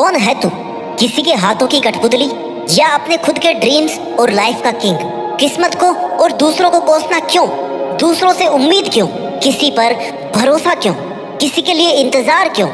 कौन है तू? किसी के हाथों की कठपुतली या अपने खुद के ड्रीम्स और लाइफ का किंग? किस्मत को और दूसरों को कोसना क्यों? दूसरों से उम्मीद क्यों? किसी पर भरोसा क्यों? किसी के लिए इंतजार क्यों?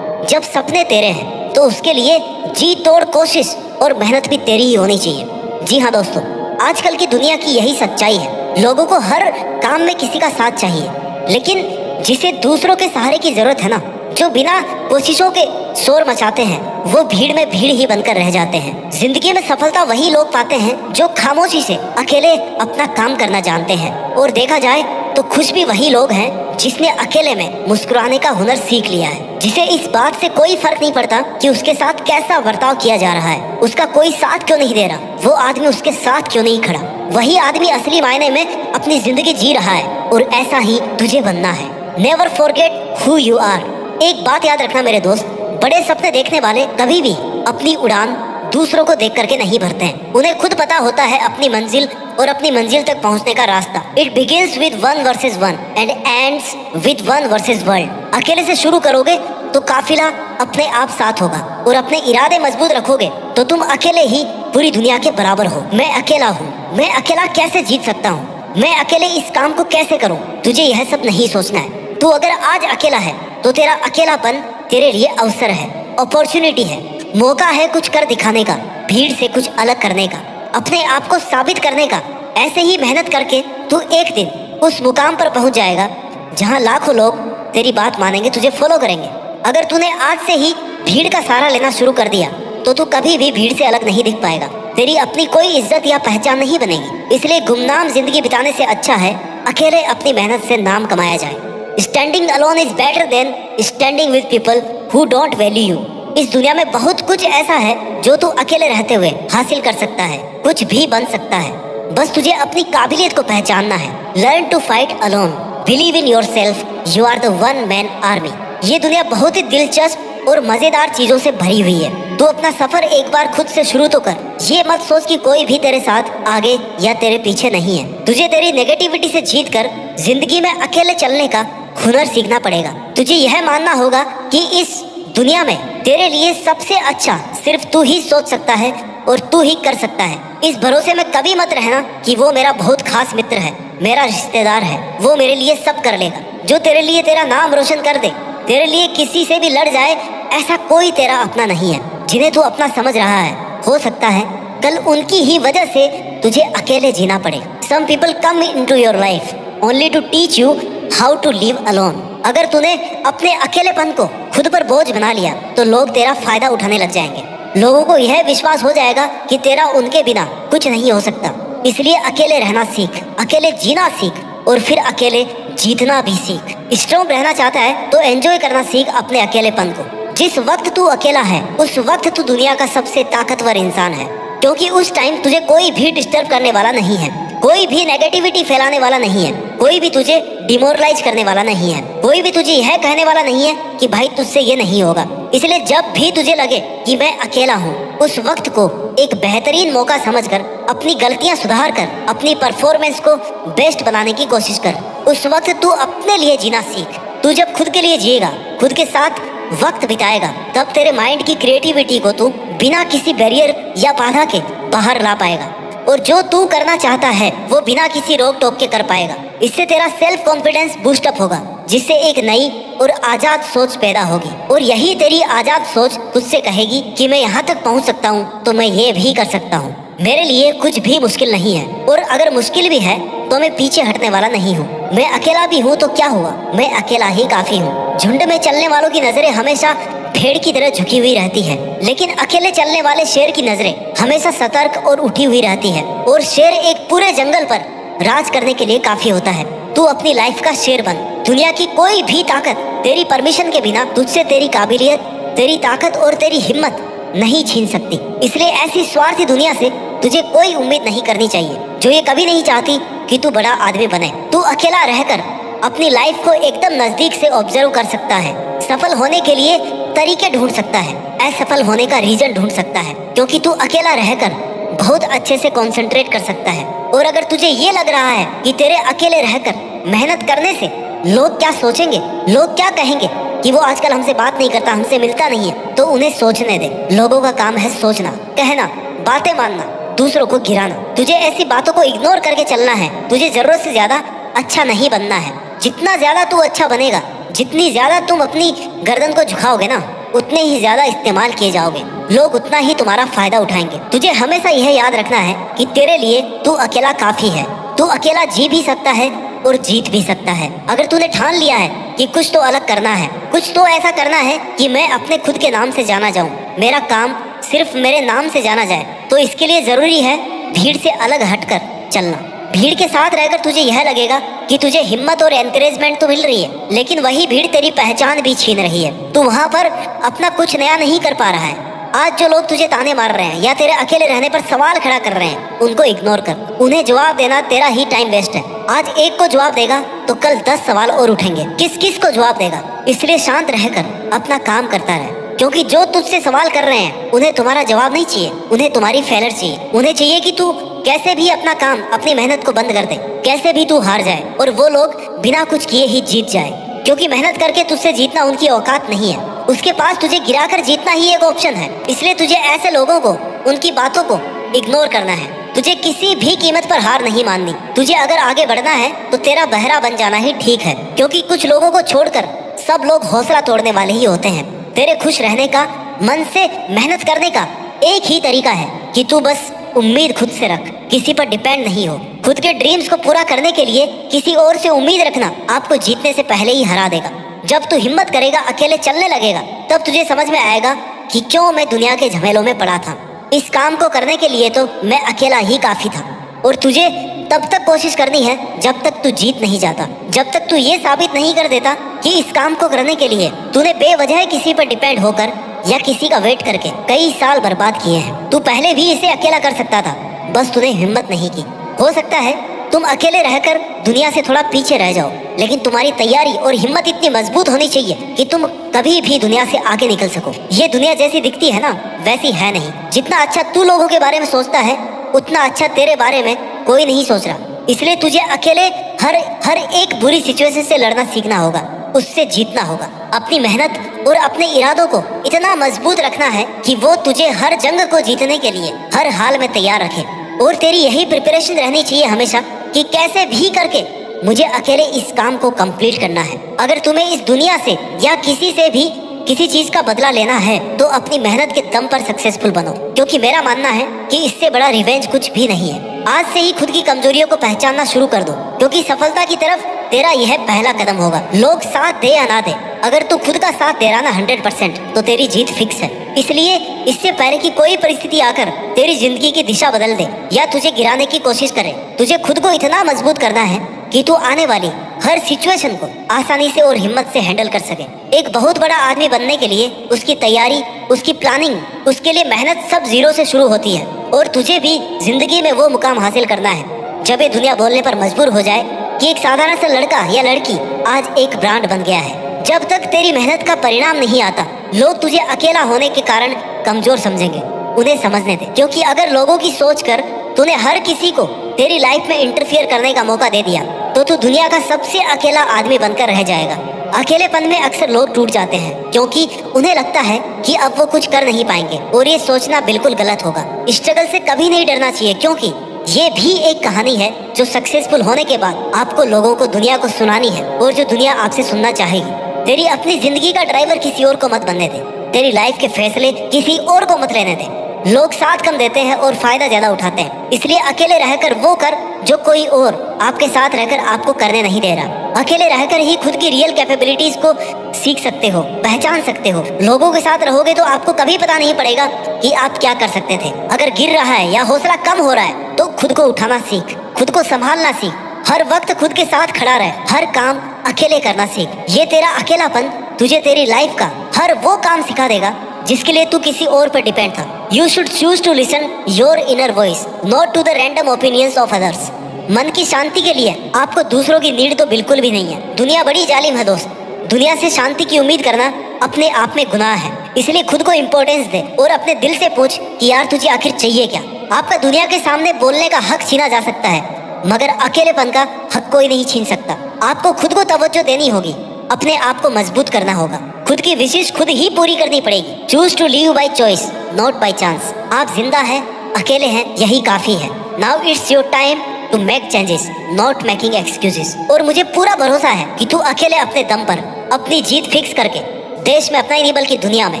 जब सपने तेरे हैं तो उसके लिए जी तोड़ कोशिश और मेहनत भी तेरी ही होनी चाहिए। जी हाँ दोस्तों, आजकल की दुनिया की यही सच्चाई है। लोगों को हर काम में किसी का साथ चाहिए, लेकिन जिसे दूसरों के सहारे की जरूरत है ना, जो बिना कोशिशों के शोर मचाते हैं, वो भीड़ में भीड़ ही बनकर रह जाते हैं। जिंदगी में सफलता वही लोग पाते हैं जो खामोशी से अकेले अपना काम करना जानते हैं। और देखा जाए तो खुश भी वही लोग हैं जिसने अकेले में मुस्कुराने का हुनर सीख लिया है, जिसे इस बात से कोई फर्क नहीं पड़ता कि उसके साथ कैसा बर्ताव किया जा रहा है, उसका कोई साथ क्यों नहीं दे रहा, वो आदमी उसके साथ क्यों नहीं खड़ा। वही आदमी असली मायने में अपनी जिंदगी जी रहा है और ऐसा ही तुझे बनना है। Never forget who you are. एक बात याद रखना मेरे दोस्त, बड़े सपने देखने वाले कभी भी अपनी उड़ान दूसरों को देख करके नहीं भरते हैं। उन्हें खुद पता होता है अपनी मंजिल और अपनी मंजिल तक पहुंचने का रास्ता। It begins with one versus one and ends with one versus world. अकेले से शुरू करोगे तो काफिला अपने आप साथ होगा, और अपने इरादे मजबूत रखोगे तो तुम अकेले ही पूरी दुनिया के बराबर हो। मैं अकेला हूँ, मैं अकेला कैसे जीत सकता हूँ, मैं अकेले इस काम को कैसे करूँ? तुझे यह सब नहीं सोचना है। तू अगर आज अकेला है तो तेरा अकेलापन तेरे लिए अवसर है, अपॉर्चुनिटी है, मौका है कुछ कर दिखाने का, भीड़ से कुछ अलग करने का, अपने आप को साबित करने का। ऐसे ही मेहनत करके तू एक दिन उस मुकाम पर पहुंच जाएगा जहां लाखों लोग तेरी बात मानेंगे, तुझे फॉलो करेंगे। अगर तूने आज से ही भीड़ का सहारा लेना शुरू कर दिया तो तू कभी भी भीड़ से अलग नहीं दिख पाएगा। तेरी अपनी कोई इज्जत या पहचान नहीं बनेगी। इसलिए गुमनाम जिंदगी बिताने से अच्छा है अकेले अपनी मेहनत से नाम कमाया जाए। Standing alone is better than standing with people who don't value you. इस दुनिया में बहुत कुछ ऐसा है जो तू अकेले रहते हुए हासिल कर सकता है, कुछ भी बन सकता है। बस तुझे अपनी काबिलियत को पहचानना है। Learn to fight alone, believe in yourself, you are the one man army. ये दुनिया बहुत ही दिलचस्प और मजेदार चीजों से भरी हुई है। तू अपना सफर एक बार खुद से शुरू तो कर। ये मत सोच कि कोई भी तेरे साथ आगे या तेरे पीछे नहीं है। तुझे तेरी नेगेटिविटी से जीतकर जिंदगी में अकेले चलने का हुनर सीखना पड़ेगा। तुझे यह मानना होगा कि इस दुनिया में तेरे लिए सबसे अच्छा सिर्फ तू ही सोच सकता है और तू ही कर सकता है। इस भरोसे में कभी मत रहना कि वो मेरा बहुत खास मित्र है, मेरा रिश्तेदार है, वो मेरे लिए सब कर लेगा। जो तेरे लिए तेरा नाम रोशन कर दे, तेरे लिए किसी से भी लड़ जाए, ऐसा कोई तेरा अपना नहीं है जिन्हें तू अपना समझ रहा है। हो सकता है कल उनकी ही वजह से तुझे अकेले जीना पड़े। Some people come into your life only to teach you how to live alone. अगर तूने अपने अकेलेपन को खुद पर बोझ बना लिया तो लोग तेरा फायदा उठाने लग जाएंगे। लोगों को यह विश्वास हो जाएगा कि तेरा उनके बिना कुछ नहीं हो सकता। इसलिए अकेले रहना सीख, अकेले जीना सीख और फिर अकेले जीतना भी सीख। स्ट्रॉन्ग रहना चाहता है तो एंजॉय करना सीख अपने अकेलेपन को। जिस वक्त तू अकेला है उस वक्त तू दुनिया का सबसे ताकतवर इंसान है, क्योंकि उस टाइम तुझे कोई भी डिस्टर्ब करने वाला नहीं है, कोई भी नेगेटिविटी फैलाने वाला नहीं है, कोई भी तुझे डिमोरलाइज करने वाला नहीं है, कोई भी तुझे यह कहने वाला नहीं है कि भाई तुझसे ये नहीं होगा। इसलिए जब भी तुझे लगे कि मैं अकेला हूँ, उस वक्त को एक बेहतरीन मौका समझकर अपनी गलतियाँ सुधार कर अपनी परफॉर्मेंस को बेस्ट बनाने की कोशिश कर। उस वक्त तू अपने लिए जीना सीख। तू जब खुद के लिए जिएगा, खुद के साथ वक्त बिताएगा, तब तेरे माइंड की क्रिएटिविटी को तू बिना किसी बैरियर या बाधा के बाहर ला पाएगा, और जो तू करना चाहता है वो बिना किसी रोक टोक के कर पाएगा। इससे तेरा सेल्फ कॉन्फिडेंस बूस्ट अप होगा, जिससे एक नई और आजाद सोच पैदा होगी। और यही तेरी आजाद सोच तुझसे कहेगी कि मैं यहाँ तक पहुँच सकता हूँ तो मैं ये भी कर सकता हूँ। मेरे लिए कुछ भी मुश्किल नहीं है, और अगर मुश्किल भी है तो मैं पीछे हटने वाला नहीं हूँ। मैं अकेला भी हूँ तो क्या हुआ, मैं अकेला ही काफी हूँ। झुंड में चलने वालों की नजरें हमेशा भेड़ की तरह झुकी हुई रहती है, लेकिन अकेले चलने वाले शेर की नजरें हमेशा सतर्क और उठी हुई रहती है। और शेर एक पूरे जंगल पर राज करने के लिए काफी होता है। तू अपनी लाइफ का शेर बन। दुनिया की कोई भी ताकत तेरी परमिशन के बिना तुझसे तेरी काबिलियत, तेरी ताकत और तेरी हिम्मत नहीं छीन सकती। इसलिए ऐसी स्वार्थी दुनिया से तुझे कोई उम्मीद नहीं करनी चाहिए जो ये कभी नहीं चाहती कि तू बड़ा आदमी बने। तू अकेला रहकर अपनी लाइफ को एकदम नजदीक से ऑब्जर्व कर सकता है, सफल होने के लिए तरीके ढूंढ सकता है, असफल होने का रीजन ढूंढ सकता है, क्योंकि तू अकेला रहकर बहुत अच्छे से कंसंट्रेट कर सकता है। और अगर तुझे ये लग रहा है कि तेरे अकेले रहकर मेहनत करने से लोग क्या सोचेंगे, लोग क्या कहेंगे, कि वो आजकल हमसे बात नहीं करता, हमसे मिलता नहीं है, तो उन्हें सोचने दे। लोगों का काम है सोचना, कहना, बातें मानना, दूसरों को गिराना। तुझे ऐसी बातों को इग्नोर करके चलना है। तुझे जरूरत से ज्यादा अच्छा नहीं बनना है। जितना ज्यादा तू अच्छा बनेगा, जितनी ज्यादा तुम अपनी गर्दन को झुकाओगे ना, उतने ही ज्यादा इस्तेमाल किए जाओगे। लोग उतना ही तुम्हारा फायदा उठाएंगे। तुझे हमेशा यह याद रखना है कि तेरे लिए तू अकेला काफी है। तू अकेला जी भी सकता है और जीत भी सकता है। अगर तूने ठान लिया है कि कुछ तो अलग करना है, कुछ तो ऐसा करना है कि मैं अपने खुद के नाम से जाना जाऊं, मेरा काम सिर्फ मेरे नाम से जाना जाए, तो इसके लिए जरूरी है भीड़ से अलग हटकर चलना। भीड़ के साथ रहकर तुझे यह लगेगा कि तुझे हिम्मत और एनकरेजमेंट तो मिल रही है, लेकिन वही भीड़ तेरी पहचान भी छीन रही है। तू वहाँ पर अपना कुछ नया नहीं कर पा रहा है। आज जो लोग तुझे ताने मार रहे हैं या तेरे अकेले रहने पर सवाल खड़ा कर रहे हैं, उनको इग्नोर कर। उन्हें जवाब देना तेरा ही टाइम वेस्ट है। आज एक को जवाब देगा तो कल 10 सवाल और उठेंगे। किस किस को जवाब देगा? इसलिए शांत रहकर अपना काम करता रहे, क्योंकि जो तुझसे सवाल कर रहे हैं उन्हें तुम्हारा जवाब नहीं चाहिए, उन्हें तुम्हारी फेलर चाहिए। उन्हें चाहिए कि तू कैसे भी अपना काम, अपनी मेहनत को बंद कर दे, कैसे भी तू हार जाए और वो लोग बिना कुछ किए ही जीत जाए। क्योंकि मेहनत करके तुझसे जीतना उनकी औकात नहीं है। उसके पास तुझे गिराकर जीतना ही एक ऑप्शन है। इसलिए तुझे ऐसे लोगों को, उनकी बातों को इग्नोर करना है। तुझे किसी भी कीमत पर हार नहीं माननी। तुझे अगर आगे बढ़ना है तो तेरा बहरा बन जाना ही ठीक है, क्योंकि कुछ लोगों को छोड़कर सब लोग हौसला तोड़ने वाले ही होते हैं। तेरे खुश रहने का, मन से मेहनत करने का एक ही तरीका है कि तू बस उम्मीद खुद से रख, किसी पर डिपेंड नहीं हो। खुद के ड्रीम्स को पूरा करने के लिए किसी और से उम्मीद रखना आपको जीतने से पहले ही हरा देगा। जब तू हिम्मत करेगा, अकेले चलने लगेगा, तब तुझे समझ में आएगा कि क्यों मैं दुनिया के झमेलों में पड़ा था। इस काम को करने के लिए तो मैं अकेला ही काफी था। और तुझे तब तक कोशिश करनी है जब तक तू जीत नहीं जाता, जब तक तू ये साबित नहीं कर देता कि इस काम को करने के लिए तूने बेवजह किसी पर डिपेंड होकर या किसी का वेट करके कई साल बर्बाद किए हैं। तू पहले भी इसे अकेला कर सकता था, बस तूने हिम्मत नहीं की। हो सकता है तुम अकेले रहकर दुनिया से थोड़ा पीछे रह जाओ, लेकिन तुम्हारी तैयारी और हिम्मत इतनी मजबूत होनी चाहिए कि तुम कभी भी दुनिया से आगे निकल सको। ये दुनिया जैसी दिखती है ना, वैसी है नहीं। जितना अच्छा तू लोगों के बारे में सोचता है, उतना अच्छा तेरे बारे में कोई नहीं सोच रहा। इसलिए तुझे अकेले हर एक बुरी सिचुएशन से लड़ना सीखना होगा, उससे जीतना होगा। अपनी मेहनत और अपने इरादों को इतना मजबूत रखना है कि वो तुझे हर जंग को जीतने के लिए हर हाल में तैयार रखे। और तेरी यही प्रिपरेशन रहनी चाहिए हमेशा कि कैसे भी करके मुझे अकेले इस काम को कंप्लीट करना है। अगर तुम्हें इस दुनिया से या किसी से भी किसी चीज का बदला लेना है तो अपनी मेहनत के दम पर सक्सेसफुल बनो, क्योंकि मेरा मानना है कि इससे बड़ा रिवेंज कुछ भी नहीं है। आज से ही खुद की कमजोरियों को पहचानना शुरू कर दो, क्योंकि सफलता की तरफ तेरा यह पहला कदम होगा। लोग साथ दे या ना दे, अगर तू खुद का साथ दे रहा ना 100%, तो तेरी जीत फिक्स है। इसलिए इससे पहले कि कोई परिस्थिति आकर तेरी जिंदगी की दिशा बदल दे या तुझे गिराने की कोशिश करे, तुझे खुद को इतना मजबूत करना है कि तू आने वाली हर सिचुएशन को आसानी से और हिम्मत से हैंडल कर सके। एक बहुत बड़ा आदमी बनने के लिए उसकी तैयारी, उसकी प्लानिंग, उसके लिए मेहनत सब जीरो से शुरू होती है। और तुझे भी जिंदगी में वो मुकाम हासिल करना है जब ये दुनिया बोलने पर मजबूर हो जाए कि एक साधारण सा लड़का या लड़की आज एक ब्रांड बन गया है। जब तक तेरी मेहनत का परिणाम नहीं आता, लोग तुझे अकेला होने के कारण कमजोर समझेंगे। उन्हें समझने दे, क्योंकि अगर लोगों की सोच कर तूने हर किसी को तेरी लाइफ में इंटरफियर करने का मौका दे दिया तो तू दुनिया का सबसे अकेला आदमी बनकर रह जाएगा। अकेलेपन में अक्सर लोग टूट जाते हैं क्योंकि उन्हें लगता है कि अब वो कुछ कर नहीं पाएंगे, और ये सोचना बिल्कुल गलत होगा। स्ट्रगल से कभी नहीं डरना चाहिए, क्योंकि ये भी एक कहानी है जो सक्सेसफुल होने के बाद आपको लोगों को दुनिया को सुनानी है, और जो दुनिया आपसे सुनना चाहेगी। तेरी अपनी जिंदगी का ड्राइवर किसी और को मत बनने दे, तेरी लाइफ के फैसले किसी और को मत लेने दे। लोग साथ कम देते हैं और फायदा ज्यादा उठाते हैं, इसलिए अकेले रहकर वो कर जो कोई और आपके साथ रहकर आपको करने नहीं दे रहा। अकेले रहकर ही खुद की रियल कैपेबिलिटीज को सीख सकते हो, पहचान सकते हो। लोगों के साथ रहोगे तो आपको कभी पता नहीं पड़ेगा कि आप क्या कर सकते थे। अगर गिर रहा है या हौसला कम हो रहा है तो खुद को उठाना सीख, खुद को संभालना सीख, हर वक्त खुद के साथ खड़ा रहे, हर काम अकेले करना सीख। ये तेरा अकेलापन तुझे तेरी लाइफ का हर वो काम सिखा देगा जिसके लिए तू किसी और पर डिपेंड था। You should choose to listen your inner voice, not to the random opinions of others. मन की शांति के लिए आपको दूसरों की नीड तो बिल्कुल भी नहीं है। दुनिया बड़ी जालिम है दोस्त, दुनिया से शांति की उम्मीद करना अपने आप में गुनाह है। इसलिए खुद को इम्पोर्टेंस दे और अपने दिल से पूछ कि यार तुझे आखिर चाहिए क्या। आपका दुनिया के सामने बोलने का हक छीना जा सकता है, मगर अकेलेपन का हक कोई नहीं छीन सकता। आपको खुद को तवज्जो देनी होगी, अपने आप को मजबूत करना होगा। खुद की विशेष खुद ही पूरी करनी पड़ेगी। Choose to live by choice, not by chance. आप जिंदा हैं, अकेले हैं, यही काफी है। Now it's your time to make changes, not making excuses. और मुझे पूरा भरोसा है कि तू अकेले अपने दम पर अपनी जीत फिक्स करके देश में अपना ही नहीं बल्कि दुनिया में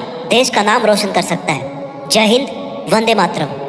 देश का नाम रोशन कर सकता है। जय हिंद, वंदे मातरम।